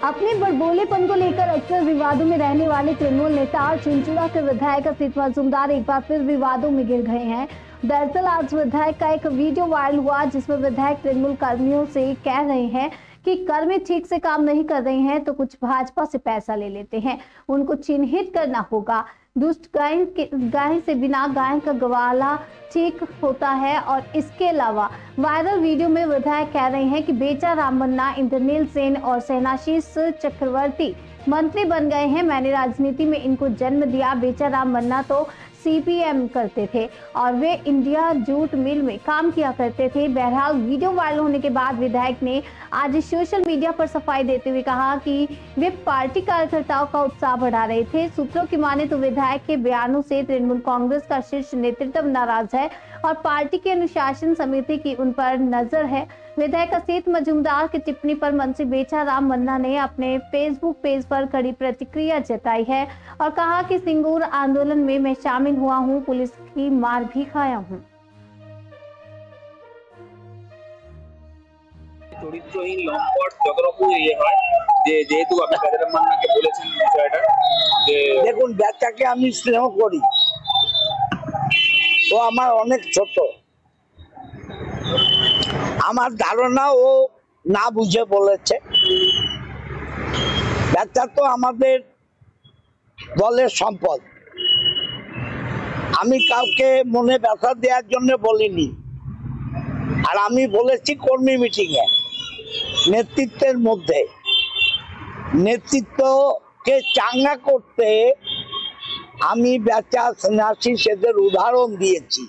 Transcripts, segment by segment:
अपने बड़बोलेपन को लेकर अक्सर विवादों में रहने वाले तृणमूल नेता और चुनचुड़ा के विधायक असित मजूमदार एक बार फिर विवादों में गिर गए हैं। दरअसल आज विधायक का एक वीडियो वायरल हुआ जिसमें विधायक तृणमूल कर्मियों से कह रहे हैं कि कर्मी ठीक से काम नहीं कर रहे हैं तो कुछ भाजपा से पैसा ले लेते हैं, उनको चिन्हित करना होगा। दुष्ट गाय से बिना गाय का गवाला ठीक होता है। और इसके अलावा वायरल वीडियो में विधायक कह रहे हैं कि बेचा राम मन्ना, इंद्रनील सेन और सेनाशीष चक्रवर्ती मंत्री बन गए हैं। मैंने राजनीति में इनको जन्म दिया। बेचा राम मन्ना तो सीपीएम करते थे और वे इंडिया जूट मिल में काम किया करते थे। बहरहाल वीडियो वायरल होने के बाद विधायक ने आज सोशल मीडिया पर सफाई देते हुए कहा कि वे पार्टी कार्यकर्ताओं का उत्साह बढ़ा रहे थे। सूत्रों की माने तो विधायक के बयानों से तृणमूल कांग्रेस का शीर्ष नेतृत्व नाराज है और पार्टी की अनुशासन समिति की उन पर नजर है। विधायक असित मजूमदार की टिप्पणी पर मंत्री बेचा राम मन्ना ने अपने फेसबुक पेज पर कड़ी प्रतिक्रिया जताई है और कहा कि सिंगूर आंदोलन में मैं शामिल हुआ हूं, पुलिस की मार भी खाया हूं। চরিত্রহীন লম্পট যতরকম ইয়ে হয় যেহেতু আপনি বেচারাম মান্নাকে বলেছেন বিষয়টা যে দেখুন বেচাকে আমি স্নেহ করি, ও আমার অনেক ছোট। আমার ধারণা ও না বুঝে বলেছে। বেচা তো আমাদের দলের সম্পদ। আমি কাউকে মনে ব্যথা দেওয়ার জন্য বলিনি। আর আমি বলেছি কর্মী মিটিংয়ে নেতৃত্বের মধ্যে নেতৃত্বকে চাঙ্গা করতে আমি বেচা সেনাশীষ এদের উদাহরণ দিয়েছি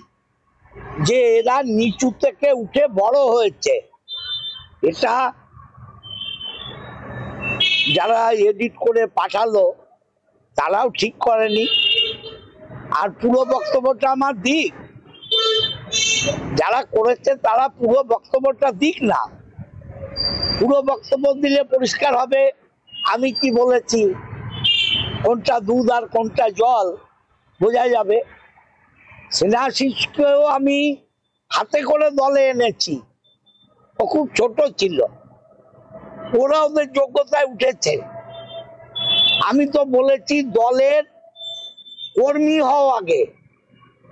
যে এরা নিচু থেকে উঠে বড় হয়েছে। এটা যারা এডিট করে পাঠালো তারাও ঠিক করেনি। আর পুরো বক্তব্যটা আমার দিক, যারা করেছে তারা পুরো বক্তব্যটা দিক না। পুরো বক্তব্য দিলে পরিষ্কার হবে আমি কি বলেছি, কোনটা দুধ আর কোনটা জল বোঝা যাবে। সেনাশীষকেও আমি হাতে করে দলে এনেছি, ও খুব ছোট ছিল, ওরা ওদের যোগ্যতায় উঠেছে। আমি তো বলেছি দলের কর্মী হও আগে।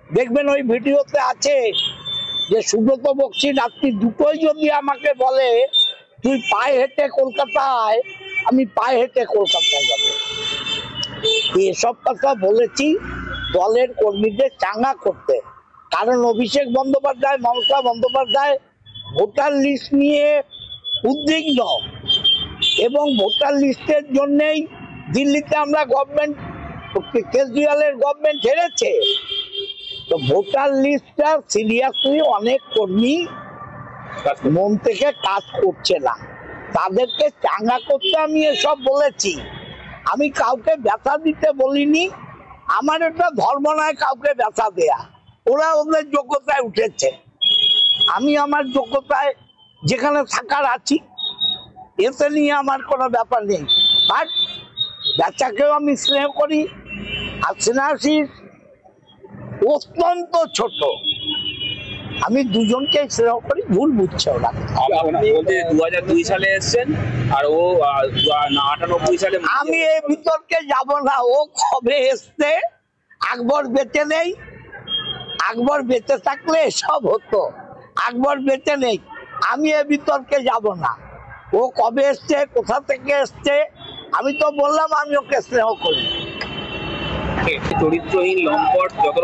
দেখবেন ওই ভিডিওতে আছে যে সুব্রত বক্সি রাত্রি দুটোই যদি আমাকে বলে তুই পায়ে হেঁটে কলকাতায়, আমি পায়ে হেঁটে কলকাতায় যাব। এসব কথা বলেছি দলের কর্মীদের চাঙ্গা করতে। কারণ অভিষেক বন্দ্যোপাধ্যায়, মমতা বন্দ্যোপাধ্যায় ভোটার লিস্ট নিয়ে উদ্বিগ্ন এবং ভোটার লিস্টের জন্যই দিল্লিতে আমরা গভর্নমেন্ট, কেজরিওয়ালের গভর্নমেন্ট হেরেছে। তো ভোটার লিস্টটা সিরিয়াসলি অনেক কর্মী মন থেকে কাজ করছে না, তাদেরকে চাঙ্গা করতে আমি এসব বলেছি। আমি কাউকে ব্যথা দিতে বলিনি। আমার একটা ধর্ম নয় কাউকে ব্যথা দেয়া। ওরা ওদের যোগ্যতায় উঠেছে, আমি আমার যোগ্যতায় যেখানে থাকার আছি, এতে নিয়ে আমার কোনো ব্যাপার নেই। বাট বেচাকেও আমি স্নেহ করি। আর সেনাশীষ অত্যন্ত ছোট, আমি দুজনকে স্নেহ করি। ভুল বুঝছে ওরা। 2002 সালে এসেছেন আর ও 98 সালে। আমি এই বিতর্কে যাব না। ও কবে এসছে, আকবর বেঁচে নেই। আকবর বেঁচে থাকলে সব হতো, আকবর বেঁচে নেই। আমি এই বিতর্কে যাব না। ও কবে এসছে, কোথা থেকে এসছে, আমি তো বললাম আমি ওকে স্নেহ করি। চরিত্রহীন লম্পট যত